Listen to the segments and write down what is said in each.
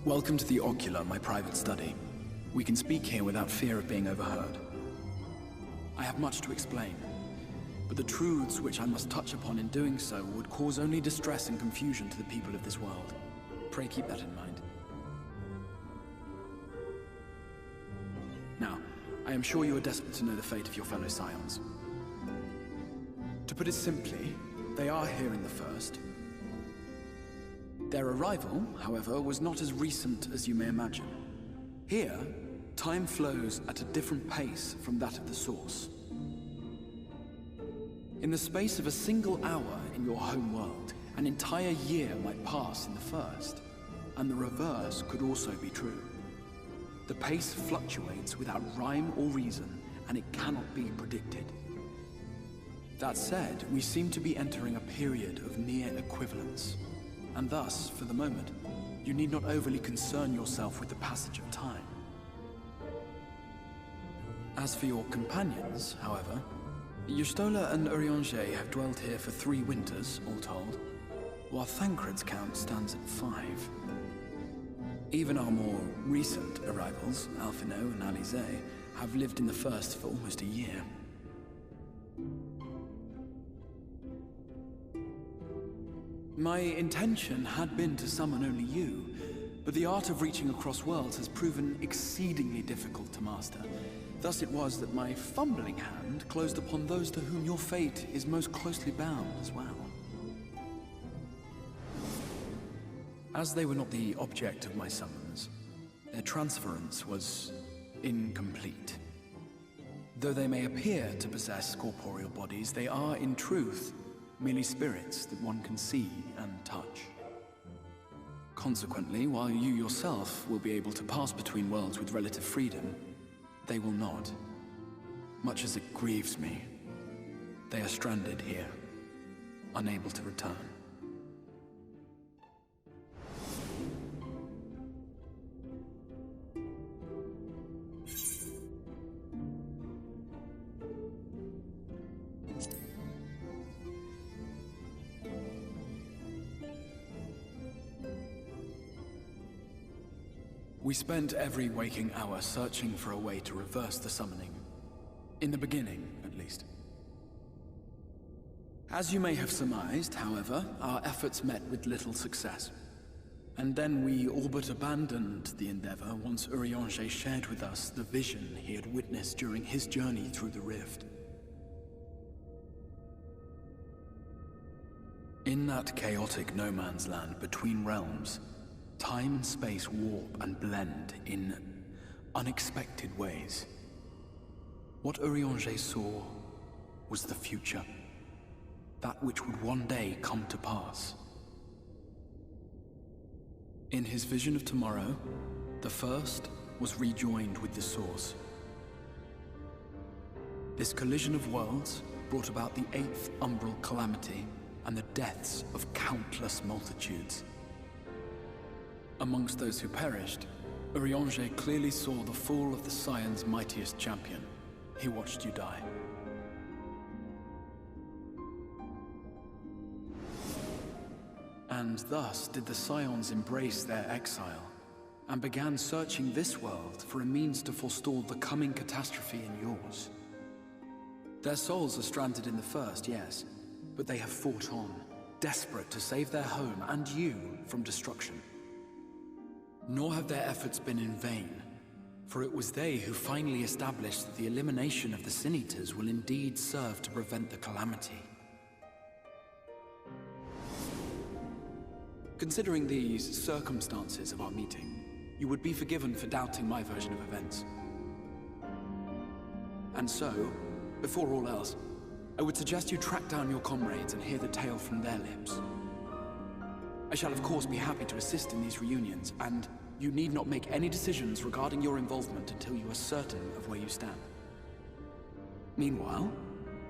Welcome to the Ocular, my private study. We can speak here without fear of being overheard. I have much to explain, but the truths which I must touch upon in doing so would cause only distress and confusion to the people of this world. Pray keep that in mind. Now, I am sure you are desperate to know the fate of your fellow Scions. To put it simply, they are here in the First. Their arrival, however, was not as recent as you may imagine. Here, time flows at a different pace from that of the Source. In the space of a single hour in your home world, an entire year might pass in the First, and the reverse could also be true. The pace fluctuates without rhyme or reason, and it cannot be predicted. That said, we seem to be entering a period of near equivalence, and thus, for the moment, you need not overly concern yourself with the passage of time. As for your companions, however, Y'shtola and Urianger have dwelled here for 3 winters, all told, while Thancred's count stands at 5. Even our more recent arrivals, Alphinaud and Alisaie, have lived in the First for almost a year. My intention had been to summon only you, but the art of reaching across worlds has proven exceedingly difficult to master. Thus it was that my fumbling hand closed upon those to whom your fate is most closely bound as well. As they were not the object of my summons, their transference was incomplete. Though they may appear to possess corporeal bodies, they are, in truth, merely spirits that one can see and touch. Consequently, while you yourself will be able to pass between worlds with relative freedom, they will not. Much as it grieves me, they are stranded here, unable to return. We spent every waking hour searching for a way to reverse the summoning. In the beginning, at least. As you may have surmised, however, our efforts met with little success. And then we all but abandoned the endeavor once Urianger shared with us the vision he had witnessed during his journey through the rift. In that chaotic no-man's land between realms, time and space warp and blend in unexpected ways. What Urianger saw was the future. That which would one day come to pass. In his vision of tomorrow, the First was rejoined with the Source. This collision of worlds brought about the 8th umbral calamity and the deaths of countless multitudes. Amongst those who perished, Urianger clearly saw the fall of the Scion's mightiest champion. He watched you die. And thus did the Scions embrace their exile, and began searching this world for a means to forestall the coming catastrophe in yours. Their souls are stranded in the First, yes, but they have fought on, desperate to save their home and you from destruction. Nor have their efforts been in vain, for it was they who finally established that the elimination of the Sin Eaters will indeed serve to prevent the calamity. Considering these circumstances of our meeting, you would be forgiven for doubting my version of events. And so, before all else, I would suggest you track down your comrades and hear the tale from their lips. I shall of course be happy to assist in these reunions, and you need not make any decisions regarding your involvement until you are certain of where you stand. Meanwhile,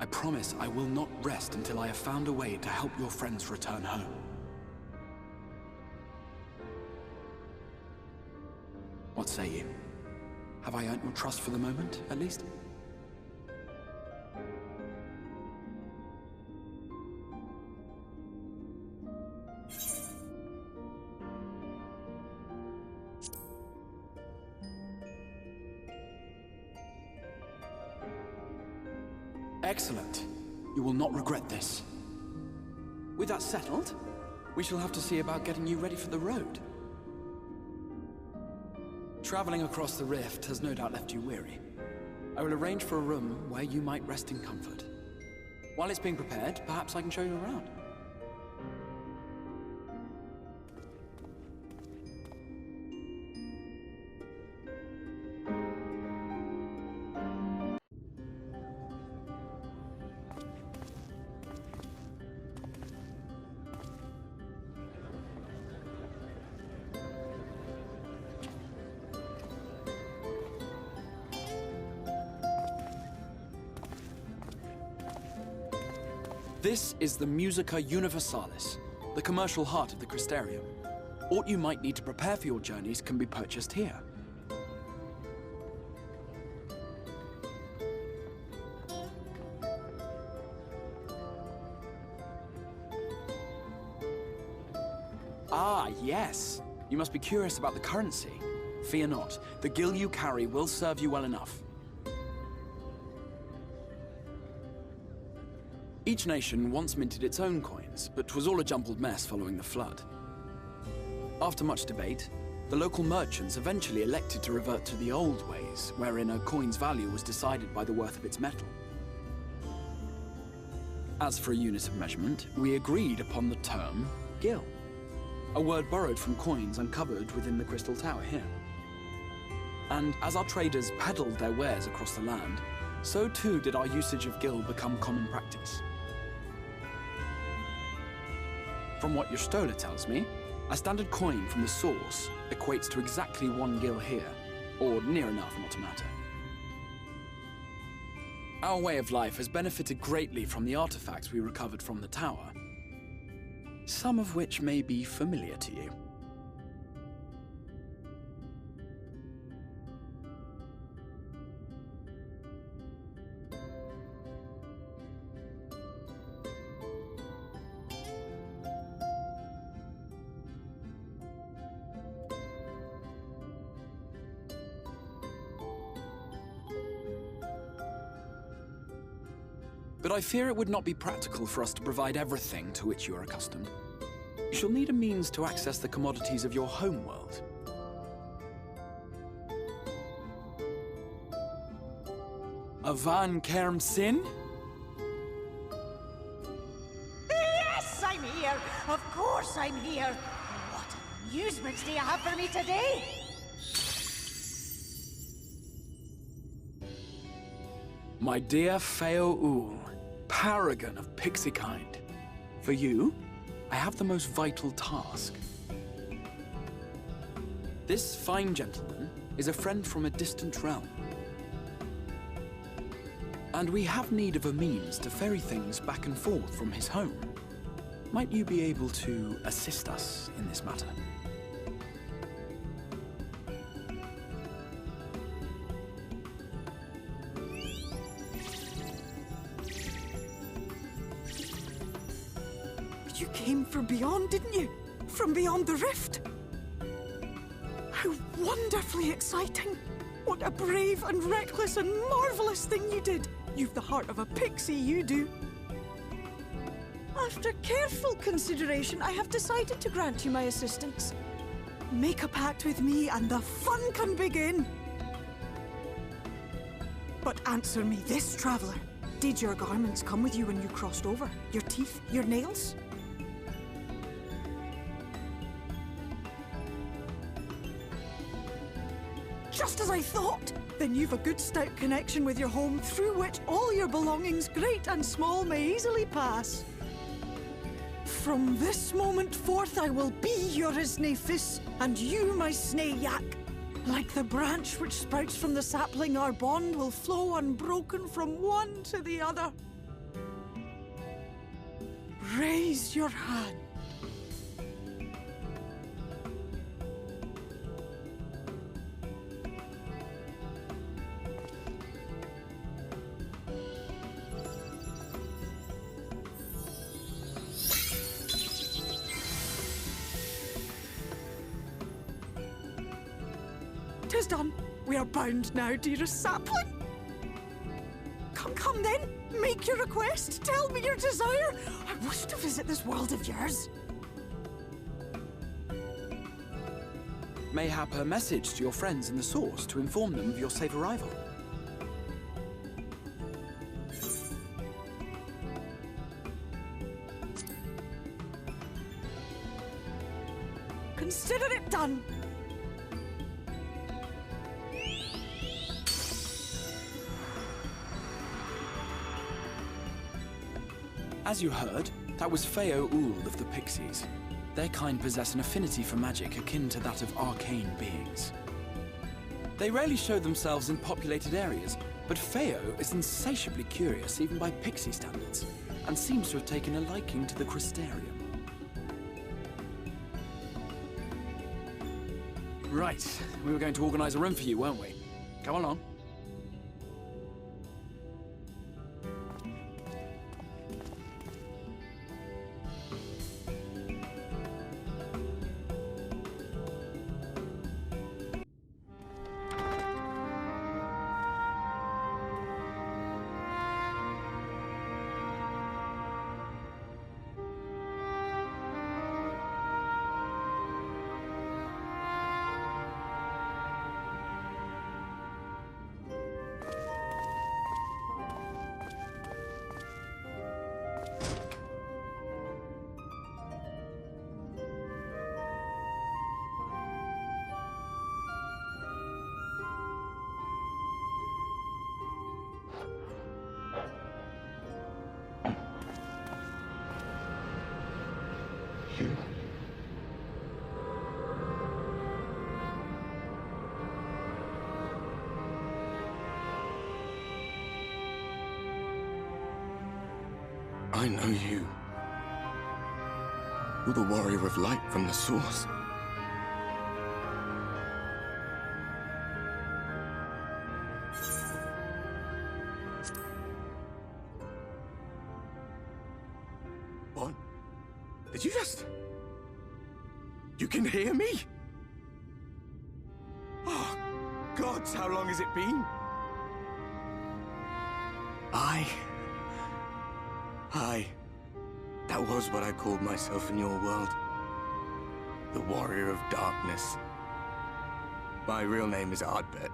I promise I will not rest until I have found a way to help your friends return home. What say you? Have I earned your trust for the moment, at least? Excellent. You will not regret this. With that settled, we shall have to see about getting you ready for the road. Traveling across the rift has no doubt left you weary. I will arrange for a room where you might rest in comfort. While it's being prepared, perhaps I can show you around. This is the Musica Universalis, the commercial heart of the Crystarium. What you might need to prepare for your journeys can be purchased here. Ah, yes. You must be curious about the currency. Fear not. The gil you carry will serve you well enough. Each nation once minted its own coins, but 'twas all a jumbled mess following the flood. After much debate, the local merchants eventually elected to revert to the old ways, wherein a coin's value was decided by the worth of its metal. As for a unit of measurement, we agreed upon the term gil, a word borrowed from coins uncovered within the Crystal Tower here. And as our traders peddled their wares across the land, so too did our usage of gil become common practice. From what your stola tells me, a standard coin from the source equates to exactly 1 gil here, or near enough not to matter. Our way of life has benefited greatly from the artifacts we recovered from the tower, some of which may be familiar to you. But I fear it would not be practical for us to provide everything to which you are accustomed. You shall need a means to access the commodities of your homeworld. Avan Kerm Sin? Yes, I'm here! Of course I'm here! What amusements do you have for me today? My dear Feo Ul, paragon of pixie kind. For you, I have the most vital task. This fine gentleman is a friend from a distant realm. And we have need of a means to ferry things back and forth from his home. Might you be able to assist us in this matter? You came from beyond, didn't you? From beyond the rift? How wonderfully exciting! What a brave and reckless and marvelous thing you did! You've the heart of a pixie, you do. After careful consideration, I have decided to grant you my assistance. Make a pact with me and the fun can begin. But answer me this, traveler. Did your garments come with you when you crossed over? Your teeth? Your nails? Just as I thought! Then you've a good stout connection with your home through which all your belongings, great and small, may easily pass. From this moment forth I will be your Isnefis, and you my Snayak. Like the branch which sprouts from the sapling, our bond will flow unbroken from one to the other. Raise your hand. "'Tis done. We are bound now, dearest sapling. Come then. Make your request. Tell me your desire. I wish to visit this world of yours. Mayhap a message to your friends in the Source to inform them of your safe arrival. Consider it done. As you heard, that was Feo Uld of the Pixies. Their kind possess an affinity for magic akin to that of arcane beings. They rarely show themselves in populated areas, but Feo is insatiably curious even by Pixie standards, and seems to have taken a liking to the Crystarium. Right, we were going to organize a room for you, weren't we? Come along. I know you. You're the warrior of light from the Source. What? Did you just... You can hear me? Oh, gods, how long has it been? That was what I called myself in your world. The Warrior of Darkness. My real name is Ardbert.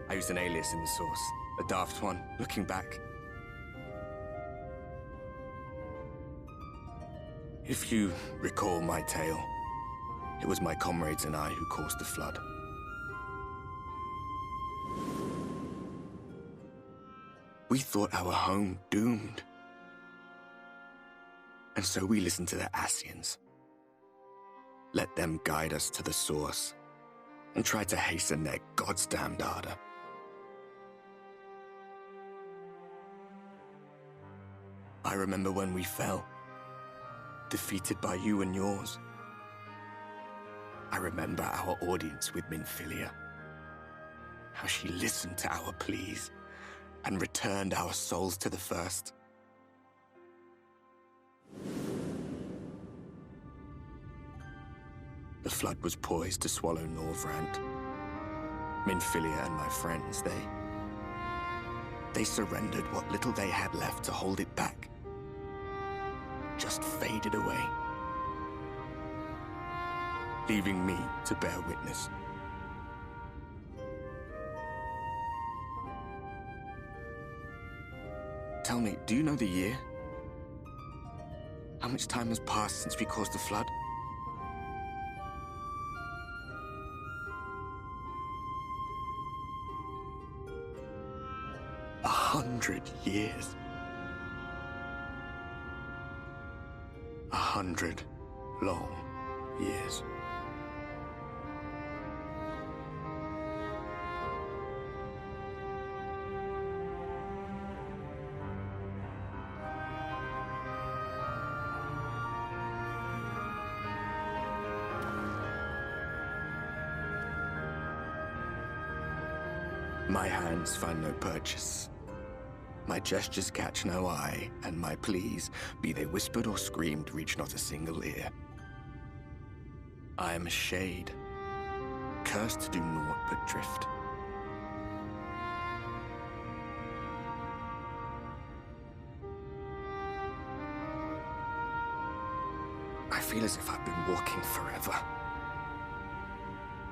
I used an alias in the Source, a daft one, looking back. If you recall my tale, it was my comrades and I who caused the flood. We thought our home doomed. And so we listened to the Ascians. Let them guide us to the Source, and tried to hasten their goddamned ardor. I remember when we fell, defeated by you and yours. I remember our audience with Minfilia, how she listened to our pleas and returned our souls to the First. The flood was poised to swallow Norvrant. Minfilia and my friends, they surrendered what little they had left to hold it back. Just faded away, leaving me to bear witness. Tell me, do you know the year? How much time has passed since we caused the flood? 100 years. 100 long years. My hands find no purchase. My gestures catch no eye, and my pleas, be they whispered or screamed, reach not a single ear. I am a shade, cursed to do naught but drift. I feel as if I've been walking forever.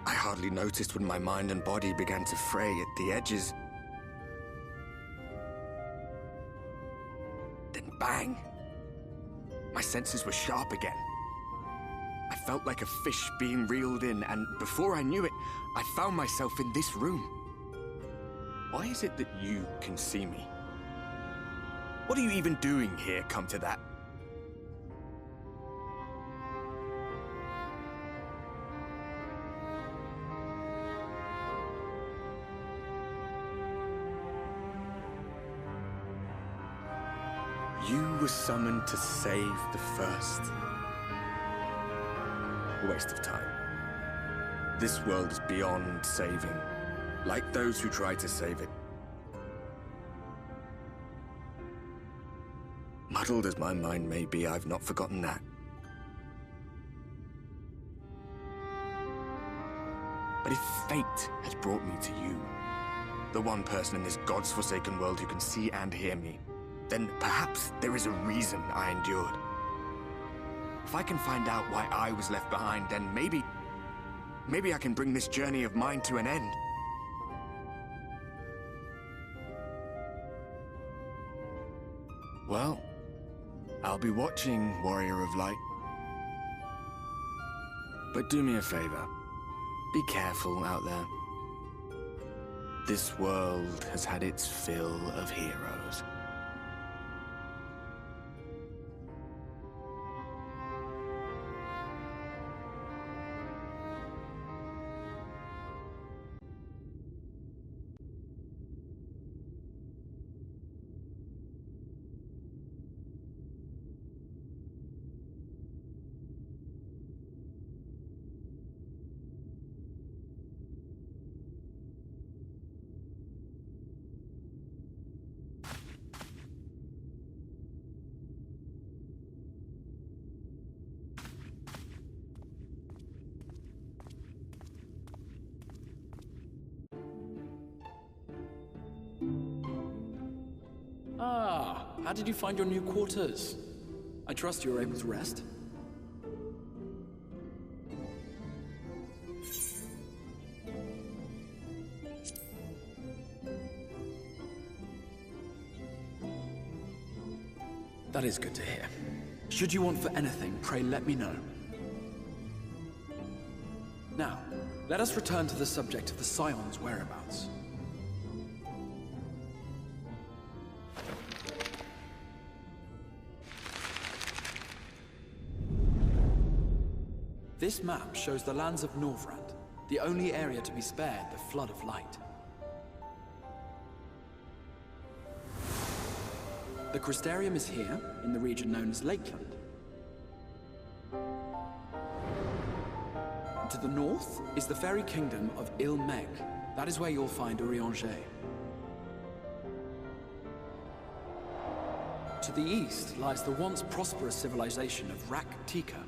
I hardly noticed when my mind and body began to fray at the edges. Then bang! My senses were sharp again. I felt like a fish being reeled in, and before I knew it, I found myself in this room. Why is it that you can see me? What are you even doing here, come to that? You were summoned to save the First. A waste of time. This world is beyond saving, like those who try to save it. Muddled as my mind may be, I've not forgotten that. But if fate has brought me to you, the one person in this God's forsaken world who can see and hear me, then perhaps there is a reason I endured. If I can find out why I was left behind, then maybe I can bring this journey of mine to an end. Well, I'll be watching, Warrior of Light. But do me a favor. Be careful out there. This world has had its fill of heroes. Ah, how did you find your new quarters? I trust you were able to rest? That is good to hear. Should you want for anything, pray let me know. Now, let us return to the subject of the Scion's whereabouts. This map shows the lands of Norvrand, the only area to be spared the Flood of Light. The Crystarium is here, in the region known as Lakeland. To the north is the fairy kingdom of Il-Meg. That is where you'll find Urianger. To the east lies the once prosperous civilization of Rak-Tika.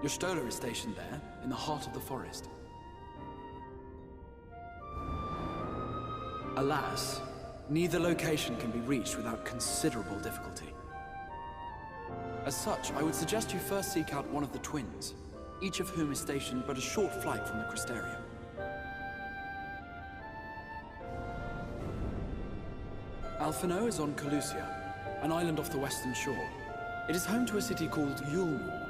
Your Stola is stationed there, in the heart of the forest. Alas, neither location can be reached without considerable difficulty. As such, I would suggest you first seek out one of the twins, each of whom is stationed but a short flight from the Crystarium. Alphinaud is on Calusia, an island off the western shore. It is home to a city called Yulmore,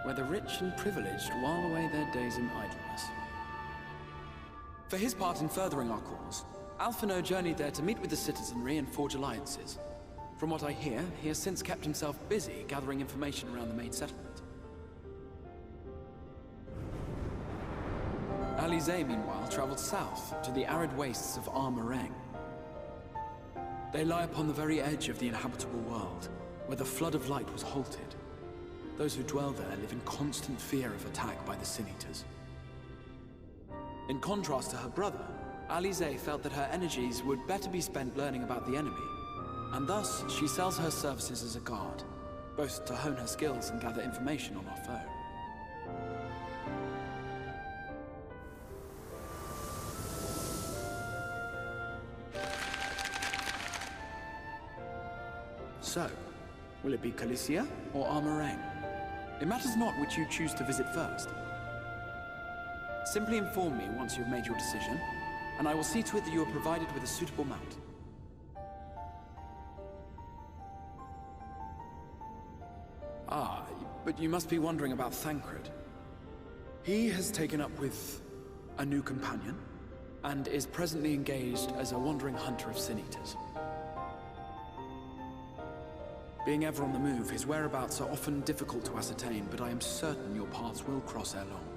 where the rich and privileged while away their days in idleness. For his part in furthering our cause, Alphinaud journeyed there to meet with the citizenry and forge alliances. From what I hear, he has since kept himself busy gathering information around the main settlement. Alisaie, meanwhile, traveled south to the arid wastes of Armorang. They lie upon the very edge of the inhabitable world, where the Flood of Light was halted. Those who dwell there live in constant fear of attack by the Sin-Eaters. In contrast to her brother, Alisaie felt that her energies would better be spent learning about the enemy, and thus she sells her services as a guard, both to hone her skills and gather information on our foe. So, will it be Calicia or Armorang? It matters not which you choose to visit first. Simply inform me once you've made your decision, and I will see to it that you are provided with a suitable mount. Ah, but you must be wondering about Thancred. He has taken up with a new companion, and is presently engaged as a wandering hunter of sin-eaters. Being ever on the move, his whereabouts are often difficult to ascertain, but I am certain your paths will cross ere long.